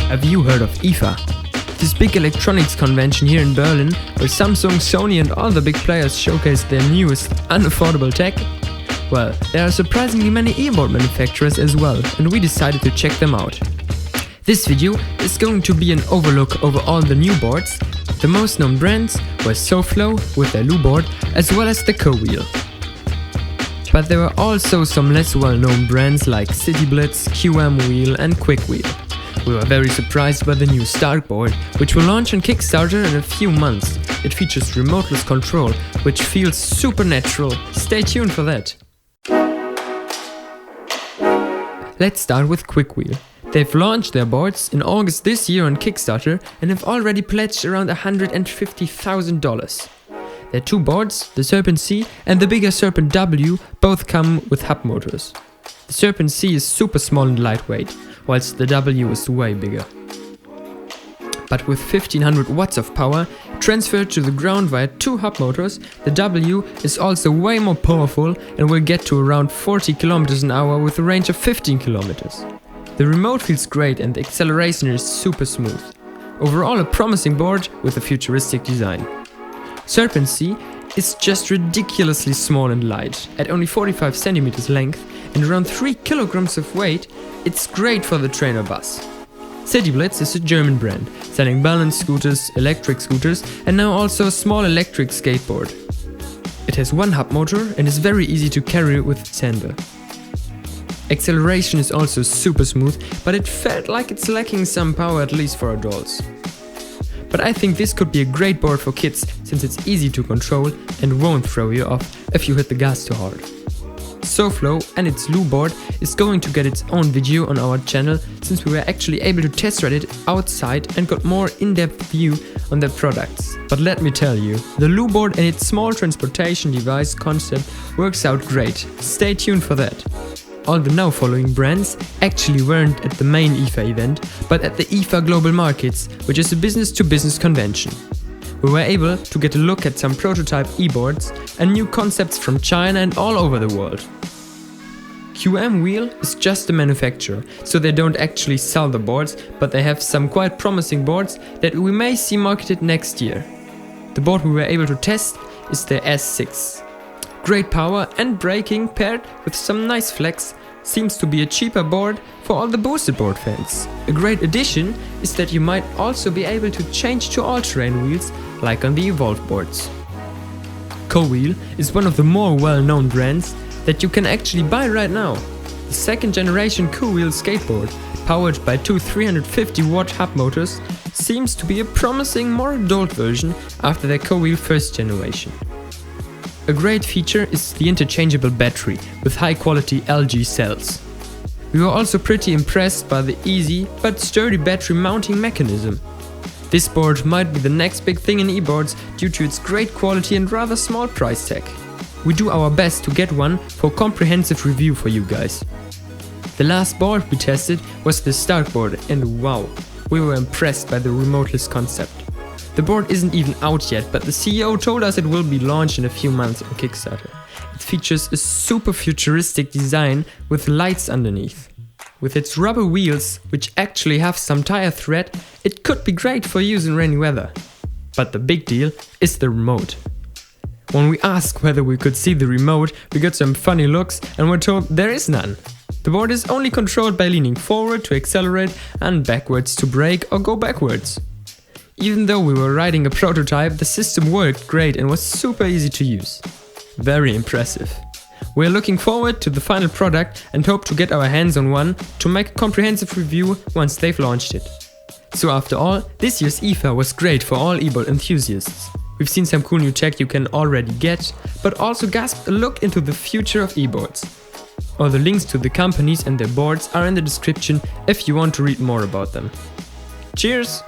Have you heard of IFA? This big electronics convention here in Berlin, where Samsung, Sony and all the big players showcase their newest, unaffordable tech? Well, there are surprisingly many e-board manufacturers as well, and we decided to check them out. This video is going to be an overlook over all the new boards. The most known brands were SoFlo with their Luboard, as well as the Co-Wheel. But there were also some less well-known brands like City Blitz, QM Wheel and Quick Wheel. We were very surprised by the new Stark board, which will launch on Kickstarter in a few months. It features remoteless control, which feels supernatural. Stay tuned for that. Let's start with Quick Wheel. They've launched their boards in August this year on Kickstarter and have already pledged around $150,000. Their two boards, the Serpent C and the bigger Serpent W, both come with hub motors. The Serpent C is super small and lightweight, whilst the W is way bigger. But with 1500 watts of power transferred to the ground via two hub motors, the W is also way more powerful and will get to around 40 km an hour with a range of 15 km. The remote feels great and the acceleration is super smooth. Overall a promising board with a futuristic design. Serpent C is just ridiculously small and light. At only 45 cm length and around 3 kg of weight, it's great for the trainer bus. City Blitz is a German brand, selling balance scooters, electric scooters and now also a small electric skateboard. It has one hub motor and is very easy to carry with its handle. Acceleration is also super smooth, but it felt like it's lacking some power, at least for adults. But I think this could be a great board for kids since it's easy to control and won't throw you off if you hit the gas too hard. SoFlo and its Luboard is going to get its own video on our channel since we were actually able to test ride it outside and got more in-depth view on their products. But let me tell you, the Luboard and its small transportation device concept works out great. Stay tuned for that. All the now following brands actually weren't at the main IFA event, but at the IFA Global Markets, which is a business-to-business convention. We were able to get a look at some prototype e-boards and new concepts from China and all over the world. QM Wheel is just a manufacturer, so they don't actually sell the boards, but they have some quite promising boards that we may see marketed next year. The board we were able to test is the S6. Great power and braking paired with some nice flex seems to be a cheaper board for all the boosted board fans. A great addition is that you might also be able to change to all-terrain wheels like on the Evolve boards. Co-Wheel is one of the more well-known brands that you can actually buy right now. The second generation Co-Wheel skateboard, powered by two 350 watt hub motors, seems to be a promising more adult version after their Co-Wheel first generation. A great feature is the interchangeable battery with high quality LG cells. We were also pretty impressed by the easy but sturdy battery mounting mechanism. This board might be the next big thing in e-boards due to its great quality and rather small price tag. We do our best to get one for a comprehensive review for you guys. The last board we tested was the Stark board and wow, we were impressed by the remoteless concept. The board isn't even out yet, but the CEO told us it will be launched in a few months on Kickstarter. It features a super futuristic design with lights underneath. With its rubber wheels, which actually have some tire tread, it could be great for use in rainy weather. But the big deal is the remote. When we asked whether we could see the remote, we got some funny looks and were told there is none. The board is only controlled by leaning forward to accelerate and backwards to brake or go backwards. Even though we were riding a prototype, the system worked great and was super easy to use. Very impressive. We're looking forward to the final product and hope to get our hands on one to make a comprehensive review once they've launched it. So after all, this year's IFA was great for all e-board enthusiasts. We've seen some cool new tech you can already get, but also gasped a look into the future of e-boards. All the links to the companies and their boards are in the description if you want to read more about them. Cheers!